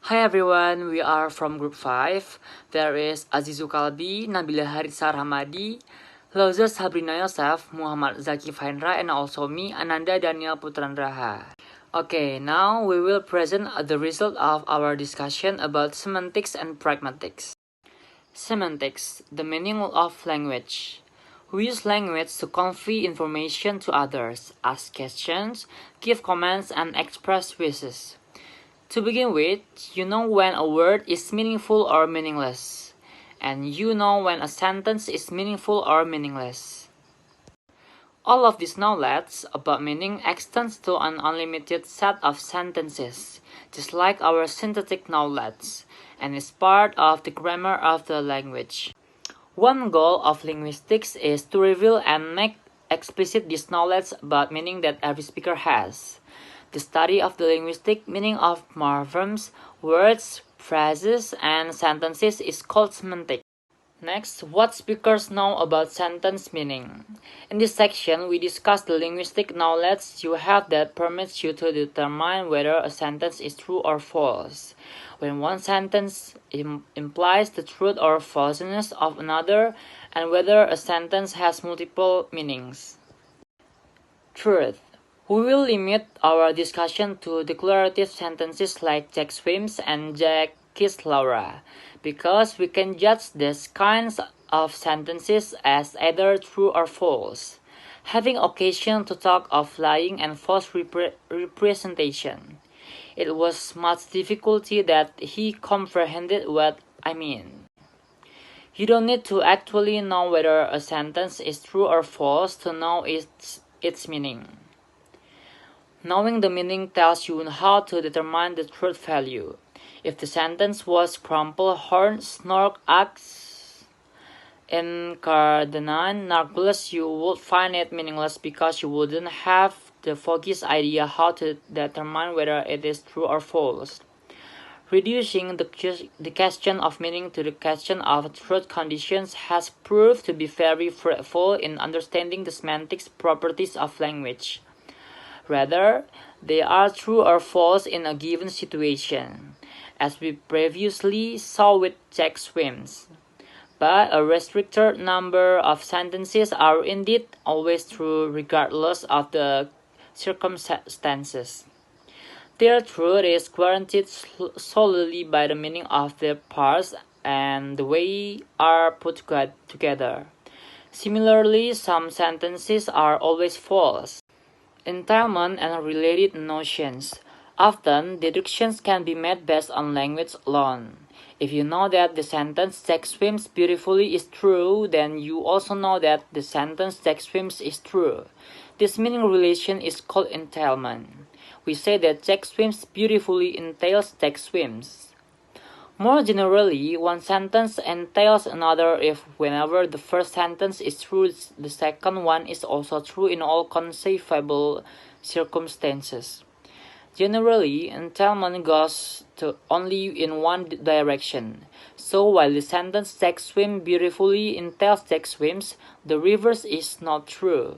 Hi everyone, we are from group 5. There is Azizu Kalbi, Nabila Harissa Rahmadi, Lauza Sabrina Yosef, Muhammad Zaki Faindra, and also me, Ananda Daniel Putrandraha. Okay, now we will present the result of our discussion about semantics and pragmatics. Semantics, the meaning of language. We use language to convey information to others, ask questions, give comments, and express wishes. To begin with, you know when a word is meaningful or meaningless, and you know when a sentence is meaningful or meaningless. All of this knowledge about meaning extends to an unlimited set of sentences, just like our synthetic knowledge, and is part of the grammar of the language. One goal of linguistics is to reveal and make explicit this knowledge about meaning that every speaker has. The study of the linguistic meaning of morphemes, words, phrases, and sentences is called semantics. Next, what speakers know about sentence meaning. In this section, we discuss the linguistic knowledge you have that permits you to determine whether a sentence is true or false. When one sentence implies the truth or falseness of another, and whether a sentence has multiple meanings. Truth. We will limit our discussion to declarative sentences like Jack swims and Jack kissed Laura, because we can judge these kinds of sentences as either true or false, having occasion to talk of lying and false representation. It was much difficulty that he comprehended what I mean. You don't need to actually know whether a sentence is true or false to know its meaning. Knowing the meaning tells you how to determine the truth value. If the sentence was crumple, horn, snork, axe, incardenine, narcolepsy, you would find it meaningless because you wouldn't have the foggiest idea how to determine whether it is true or false. Reducing the question of meaning to the question of truth conditions has proved to be very fruitful in understanding the semantic properties of language. Rather, they are true or false in a given situation, as we previously saw with Jack swims. But a restricted number of sentences are indeed always true regardless of the circumstances. Their truth is guaranteed solely by the meaning of their parts and the way are put together. Similarly, some sentences are always false. Entailment and related notions. Often, deductions can be made based on language alone. If you know that the sentence Jack swims beautifully is true, then you also know that the sentence Jack swims is true. This meaning relation is called entailment. We say that Jack swims beautifully entails Jack swims. More generally, one sentence entails another if whenever the first sentence is true, the second one is also true in all conceivable circumstances. Generally, entailment goes only in one direction. So while the sentence Jack swims beautifully entails Jack swims, the reverse is not true.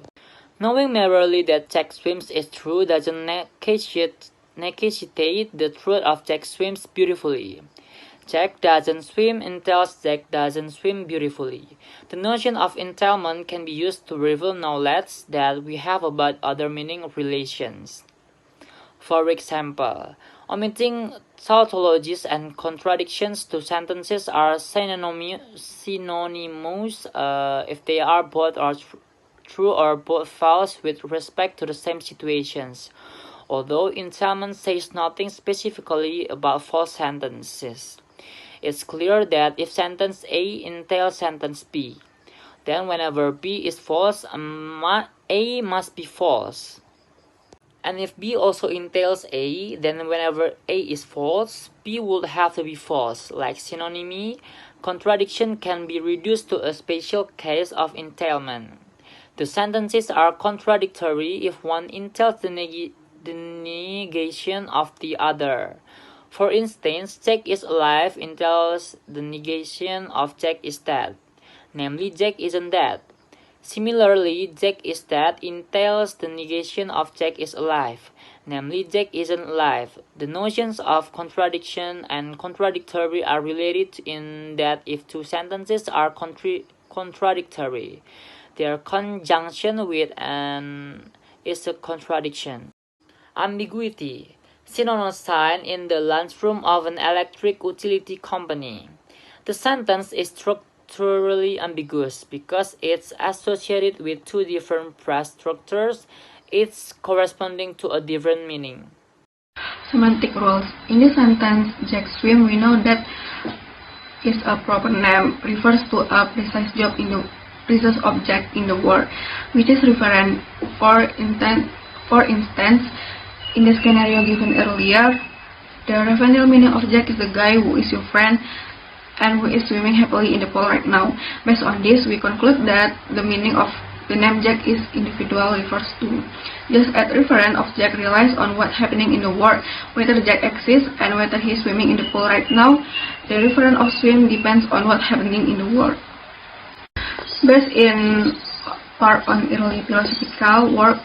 Knowing merely that Jack swims is true doesn't necessitate the truth of Jack swims beautifully. Jack doesn't swim entails Jack doesn't swim beautifully. The notion of entailment can be used to reveal knowledge that we have about other meaning relations. For example, omitting tautologies and contradictions to sentences are synonymous if they are both true or both false with respect to the same situations, although entailment says nothing specifically about false sentences. It's clear that if sentence A entails sentence B, then whenever B is false, A must be false. And if B also entails A, then whenever A is false, B would have to be false. Like synonymy, contradiction can be reduced to a special case of entailment. The sentences are contradictory if one entails the negation of the other. For instance, Jack is alive entails the negation of Jack is dead, namely Jack isn't dead. Similarly, Jack is dead entails the negation of Jack is alive, namely Jack isn't alive. The notions of contradiction and contradictory are related in that if two sentences are contradictory, their conjunction with an is a contradiction. Ambiguity. Seen on a sign in the lunchroom of an electric utility company. The sentence is structurally ambiguous because it's associated with two different phrase structures, each corresponding to a different meaning. Semantic rules. In this sentence, Jack swim, we know that is a proper name, refers to a precise object in the world, which is referent. For instance, in the scenario given earlier, the referential meaning of Jack is the guy who is your friend and who is swimming happily in the pool right now. Based on this, we conclude that the meaning of the name Jack is individual refers to. Just as referent of Jack relies on what's happening in the world, whether Jack exists and whether he is swimming in the pool right now, the referent of swim depends on what's happening in the world. Based in part on early philosophical work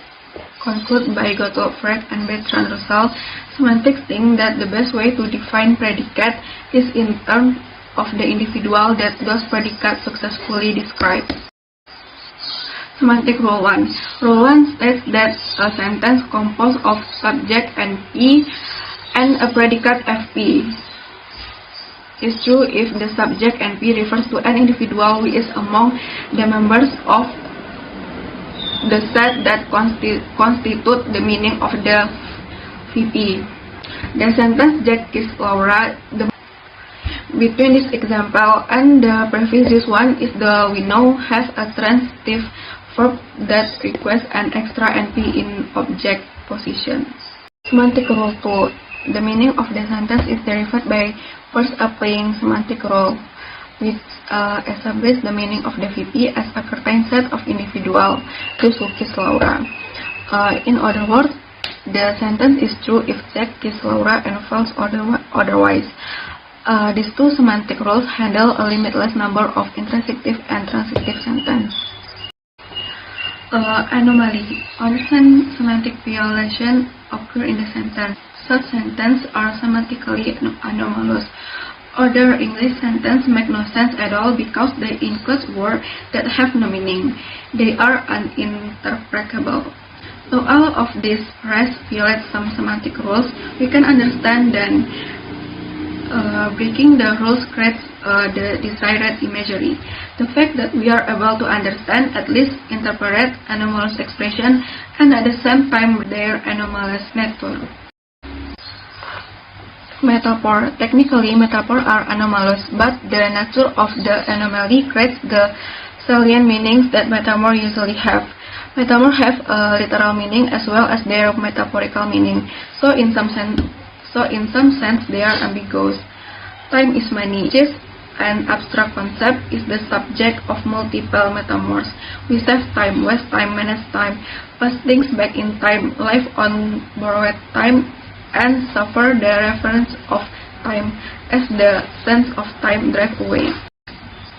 concluded by Gottlob Frege and Bertrand Russell, semantics think that the best way to define predicate is in terms of the individual that those predicates successfully describe. Semantic Rule 1. Rule 1 states that a sentence composed of subject NP and a predicate FP is true if the subject NP refers to an individual who is among the members of the set that constitute the meaning of the VP. The sentence Jack is Laura. Between this example and the previous one is the we know has a transitive verb that requires an extra NP in object position. Semantic Rule 2. The meaning of the sentence is derived by first applying semantic rule, which establishes the meaning of the VP as a certain set of individual, to kiss Laura. In other words, the sentence is true if Jack kisses Laura and false otherwise. These two semantic rules handle a limitless number of intransitive and transitive sentences. Anomaly. Often semantic violation occur in the sentence. Such sentences are semantically anomalous. Other English sentences make no sense at all because they include words that have no meaning. They are uninterpretable. So all of these phrases violate some semantic rules. We can understand then breaking the rules creates the desired imagery. The fact that we are able to understand, at least interpret anomalous expression and at the same time their anomalous nature. Metaphor. Technically, metaphors are anomalous, but the nature of the anomaly creates the salient meanings that metaphors usually have. Metaphors have a literal meaning as well as their metaphorical meaning, so in some sense they are ambiguous. Time is money, which is an abstract concept, is the subject of multiple metaphors. We save time, waste time, manage time, pass things back in time, live on borrowed time, and suffer the reference of time as the sense of time drive away.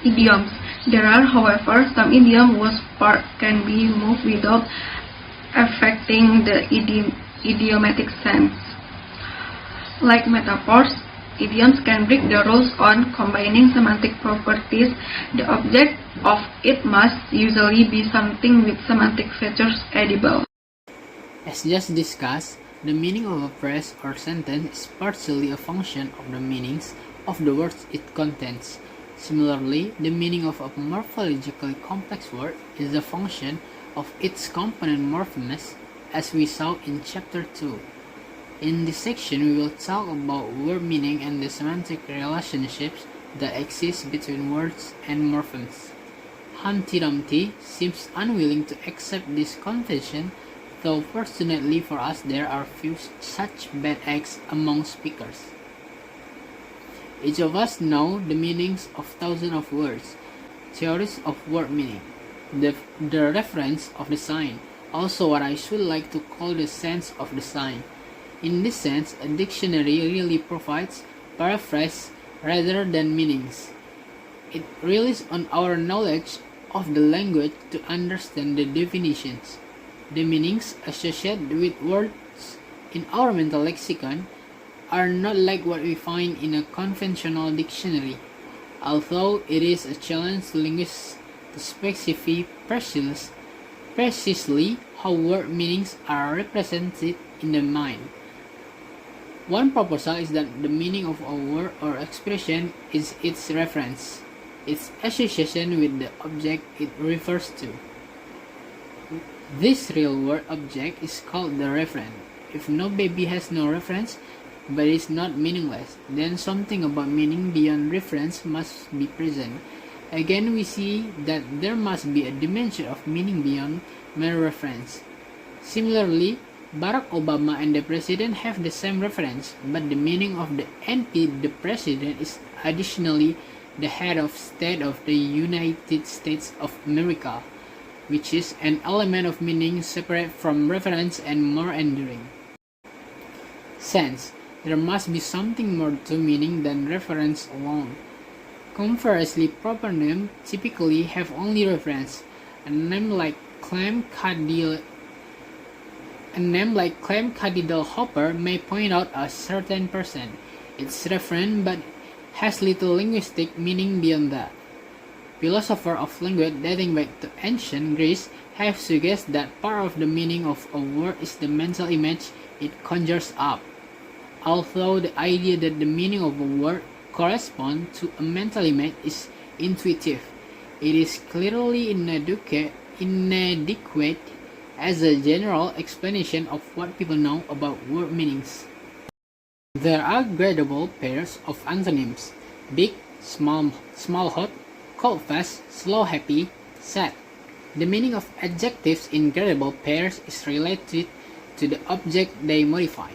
Idioms. There are, however, some idioms whose part can be moved without affecting the idiomatic sense. Like metaphors, idioms can break the rules on combining semantic properties. The object of it must usually be something with semantic features edible. As just discussed, the meaning of a phrase or sentence is partially a function of the meanings of the words it contains. Similarly, the meaning of a morphologically complex word is a function of its component morphemes, as we saw in Chapter 2. In this section, we will talk about word meaning and the semantic relationships that exist between words and morphemes. Humpty Dumpty seems unwilling to accept this confession, though fortunately for us there are few such bad eggs among speakers. Each of us know the meanings of thousands of words, theories of word meaning, the reference of the sign, also what I should like to call the sense of the sign. In this sense, a dictionary really provides paraphrase rather than meanings. It relies on our knowledge of the language to understand the definitions. The meanings associated with words in our mental lexicon are not like what we find in a conventional dictionary, although it is a challenge to linguists to specify precisely how word meanings are represented in the mind. One proposal is that the meaning of a word or expression is its reference, its association with the object it refers to. This real-world object is called the referent. If no baby has no reference, but is not meaningless, then something about meaning beyond reference must be present. Again, we see that there must be a dimension of meaning beyond mere reference. Similarly, Barack Obama and the president have the same reference, but the meaning of the NP, the president, is additionally the head of state of the United States of America, which is an element of meaning separate from reference and more enduring. Sense. There must be something more to meaning than reference alone. Conversely, proper names typically have only reference. A name like Clem Cadidal Hopper may point out a certain person. It's referent but has little linguistic meaning beyond that. Philosophers of language dating back to ancient Greece have suggested that part of the meaning of a word is the mental image it conjures up. Although the idea that the meaning of a word corresponds to a mental image is intuitive, it is clearly inadequate as a general explanation of what people know about word meanings. There are gradable pairs of antonyms: big, small hot, cold fast, slow happy, sad. The meaning of adjectives in gradable pairs is related to the object they modify.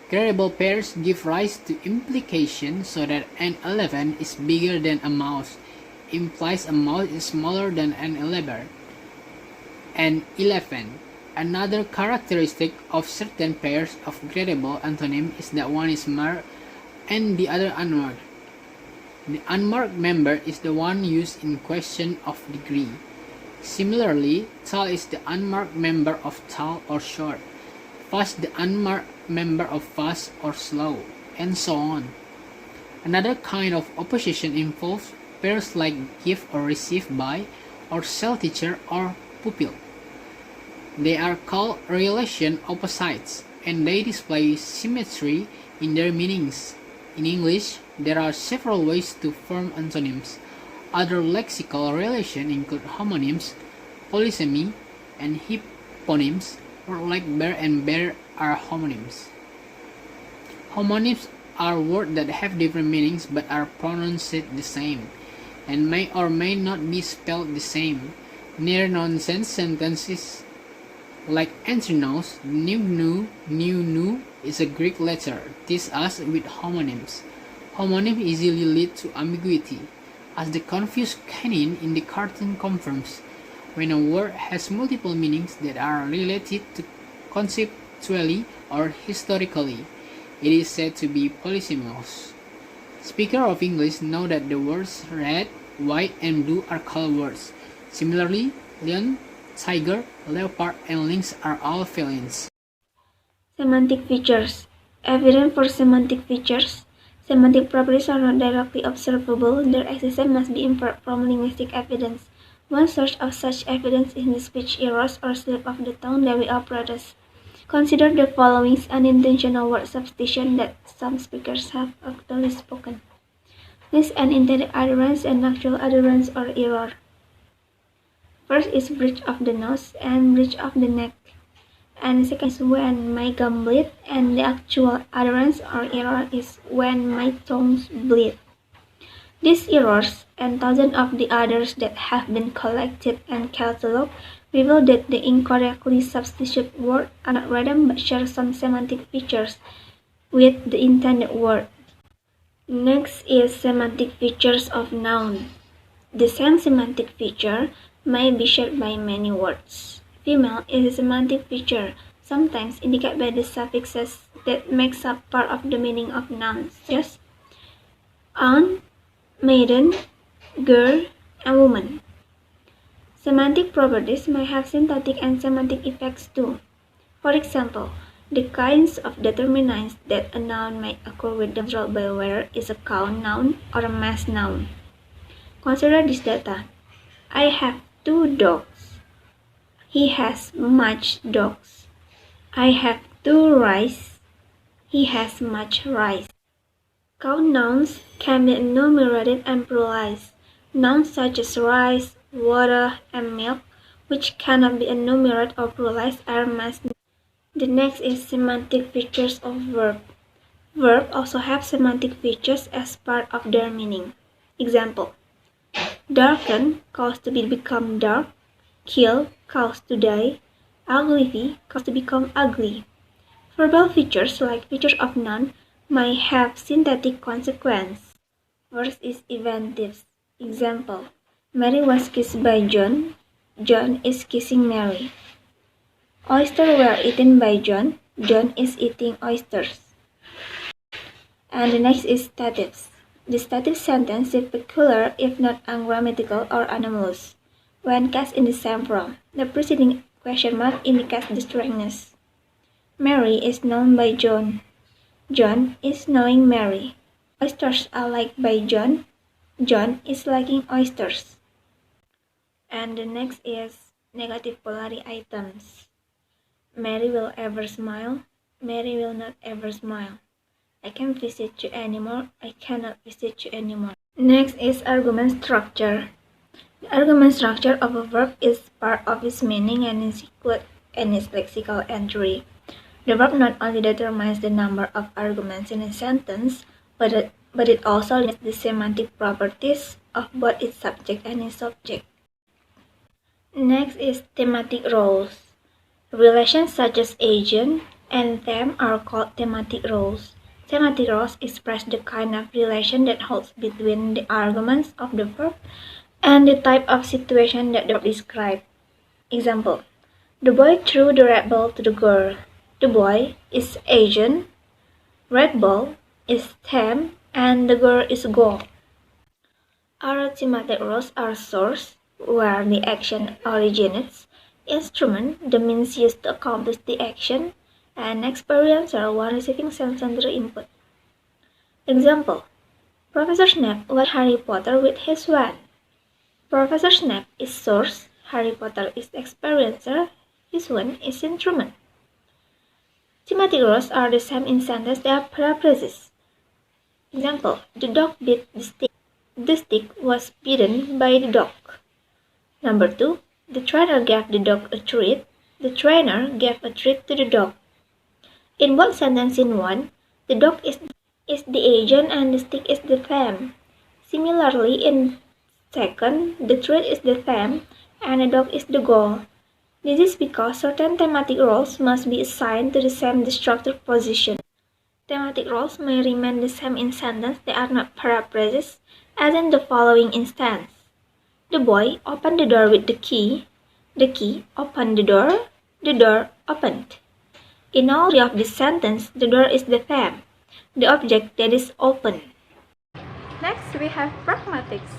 Gradable pairs give rise to implication, so that an elephant is bigger than a mouse implies a mouse is smaller than an elephant. Another characteristic of certain pairs of gradable antonyms is that one is marked and the other unmarked. The unmarked member is the one used in question of degree. Similarly, tall is the unmarked member of tall or short, fast the unmarked member of fast or slow, and so on. Another kind of opposition involves pairs like give or receive by, or cell teacher or pupil. They are called relation opposites, and they display symmetry in their meanings. In English, there are several ways to form antonyms. Other lexical relations include homonyms, polysemy, and hyponyms. Words like bear and bear are homonyms. Homonyms are words that have different meanings but are pronounced the same, and may or may not be spelled the same. Near-nonsense sentences like antinoes, new is a Greek letter, tease us with homonyms. Homonyms easily lead to ambiguity, as the confused canine in the cartoon confirms. When a word has multiple meanings that are related to conceptually or historically, it is said to be polysemous. Speakers of English know that the words red, white, and blue are color words. Similarly, lion, tiger, leopard, and lynx are all felines. Semantic features. Evidence for semantic features. Semantic properties are not directly observable. Their existence must be inferred from linguistic evidence. One source of such evidence is the speech errors or slip of the tongue that we all produce. Consider the following unintentional word substitution that some speakers have actually spoken. This is an intended utterance and actual utterance or error. First is bridge of the nose and bridge of the neck. And second is when my gum bleed, and the actual utterance or error is when my tongues bleed. These errors, and thousands of the others that have been collected and cataloged, reveal that the incorrectly substituted words are not random but share some semantic features with the intended word. Next is semantic features of noun. The same semantic feature may be shared by many words. Female is a semantic feature, sometimes indicated by the suffixes that makes up part of the meaning of nouns, such as aunt, maiden, girl, and woman. Semantic properties may have syntactic and semantic effects too. For example, the kinds of determinants that a noun may occur with demonstrate by whether it's a count noun or a mass noun. Consider this data. I have 2 dogs. He has much dogs. I have 2 rice. He has much rice. Count nouns can be enumerated and pluralized. Nouns such as rice, water, and milk, which cannot be enumerated or pluralized, are mass nouns. The next is semantic features of verb. Verbs also have semantic features as part of their meaning. Example: darken cause to become dark, kill cause to die, uglify cause to become ugly. Verbal features like features of noun may have syntactic consequence. First is eventives. Example: Mary was kissed by John. John is kissing Mary. Oysters were eaten by John. John is eating oysters. And the next is statives. The stative sentence is peculiar if not ungrammatical or anomalous. When cast in the same form, the preceding question mark indicates the strangeness. Mary is known by John. John is knowing Mary. Oysters are liked by John. John is liking oysters. And the next is negative polarity items. Mary will ever smile. Mary will not ever smile. I can't visit you anymore. I cannot visit you anymore. Next is argument structure. The argument structure of a verb is part of its meaning and is included in its lexical entry. The verb not only determines the number of arguments in a sentence, but it also limits the semantic properties of both its subject and its object. Next is thematic roles. Relations such as agent and them are called thematic roles. Thematic roles express the kind of relation that holds between the arguments of the verb and the type of situation that the verb describes. Example: the boy threw the red ball to the girl. The boy is agent, red ball is theme, and the girl is goal. Other thematic roles are source, where the action originates, instrument, the means used to accomplish the action, and experiencer, one receiving sensory input. Example: Professor Snape watched Harry Potter with his wand. Professor Snape is source, Harry Potter is experiencer, his wand is instrument. Thematic roles are the same in sentence, they are paraphrases. Example: the dog bit the stick. The stick was bitten by the dog. Number 2. The trainer gave the dog a treat. The trainer gave a treat to the dog. In both sentences in one, the dog is the agent and the stick is the theme. Similarly, in second, the treat is the theme and the dog is the goal. This is because certain thematic roles must be assigned to the same destructive position. Thematic roles may remain the same in sentence, they are not paraphrases, as in the following instance. The boy opened the door with the key opened the door opened. In all three of this sentence, the door is the theme, the object that is open. Next, we have pragmatics.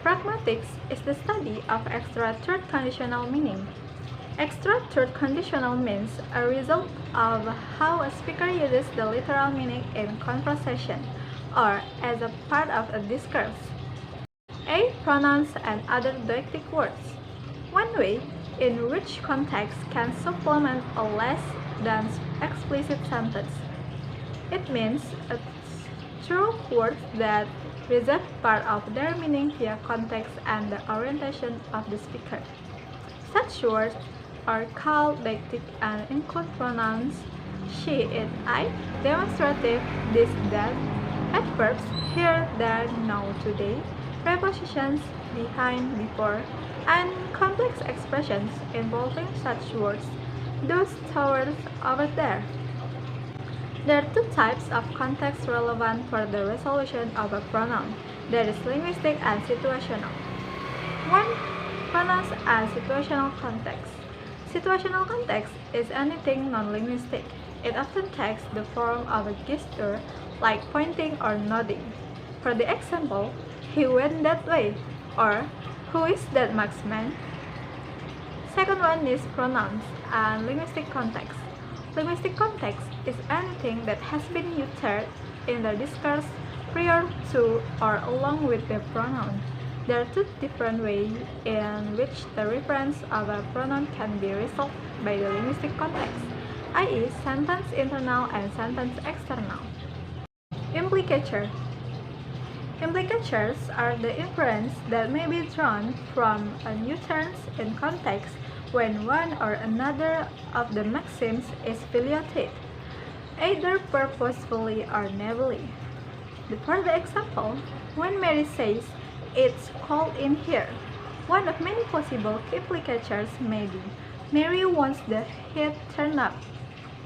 Pragmatics is the study of extra third conditional meaning. Extra third conditional means a result of how a speaker uses the literal meaning in conversation or as a part of a discourse. A. Pronouns and other deictic words. One way in which context can supplement a less than explicit sentence. It means a true words that reserve part of their meaning via context and the orientation of the speaker. Such words are called deictic and include pronouns she, it, I, demonstrative, this, that, adverbs here, there, now, today, prepositions behind, before, and complex expressions involving such words, those, towards, over there. There are two types of context relevant for the resolution of a pronoun. That is linguistic and situational. 1. Pronouns and situational context. Situational context is anything non-linguistic. It often takes the form of a gesture, like pointing or nodding. For the example, he went that way, or who is that marksman? Second one is pronouns and linguistic context. Linguistic context is anything that has been uttered in the discourse prior to or along with the pronoun. There are two different ways in which the reference of a pronoun can be resolved by the linguistic context, i.e., sentence internal and sentence external. Implicature. Implicatures are the inference that may be drawn from a utterance in context when one or another of the maxims is filiated, either purposefully or naively. For the example, when Mary says, "It's cold in here," one of many possible implicatures may be, "Mary wants the heat turned up."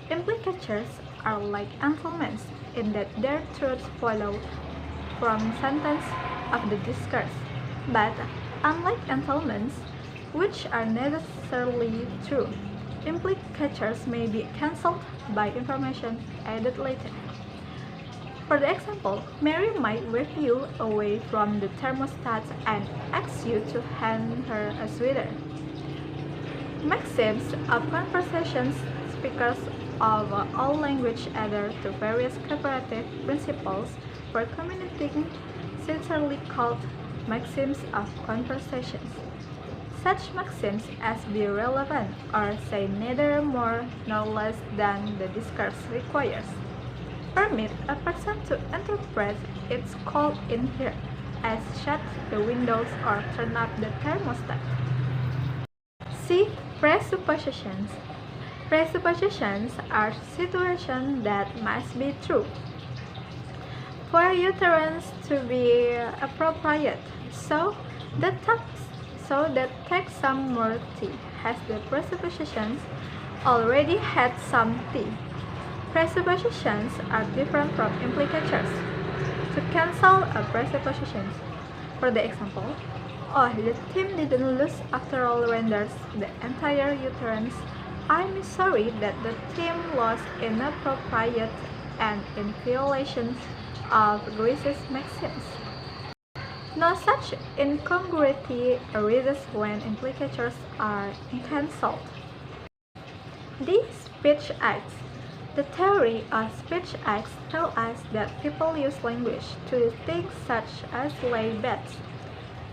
Implicatures are like entanglements in that their truths follow from sentence of the discourse, but unlike entanglements, which are necessarily true, implicatures may be cancelled by information added later. For the example, Mary might wave you away from the thermostat and ask you to hand her a sweater. Maxims of conversations speakers of all language adhere to various cooperative principles for communicating, sincerely called maxims of conversations. Such maxims as be relevant or say neither more nor less than the discourse requires. Permit a person to interpret "it's cold in here" as shut the windows or turn up the thermostat. C. Presuppositions. Presuppositions are situations that must be true for a utterance to be appropriate, so that takes some more tea, has the presuppositions already had some tea. Presuppositions are different from implicatures. To cancel a presuppositions, for the example, "Oh, the team didn't lose after all renders the entire utterance. I'm sorry that the team lost inappropriate and in violation of Greece's maxims." No such incongruity arises when implicatures are cancelled. D. Speech acts. The theory of speech acts tells us that people use language to do things such as lay bets,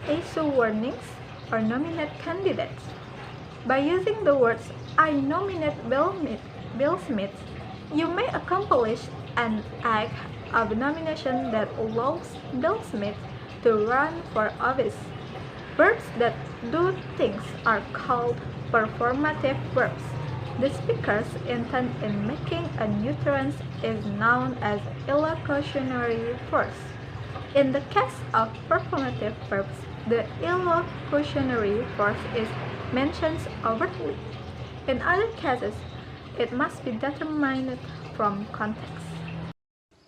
issue warnings, or nominate candidates. By using the words "I nominate Bill Smith," you may accomplish an act of nomination that allows Bill Smith to run for office. Verbs that do things are called performative verbs. The speaker's intent in making an utterance is known as illocutionary force. In the case of performative verbs, the illocutionary force is mentioned overtly. In other cases, it must be determined from context.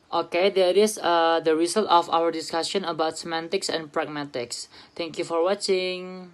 Okay, that is the result of our discussion about semantics and pragmatics. Thank you for watching.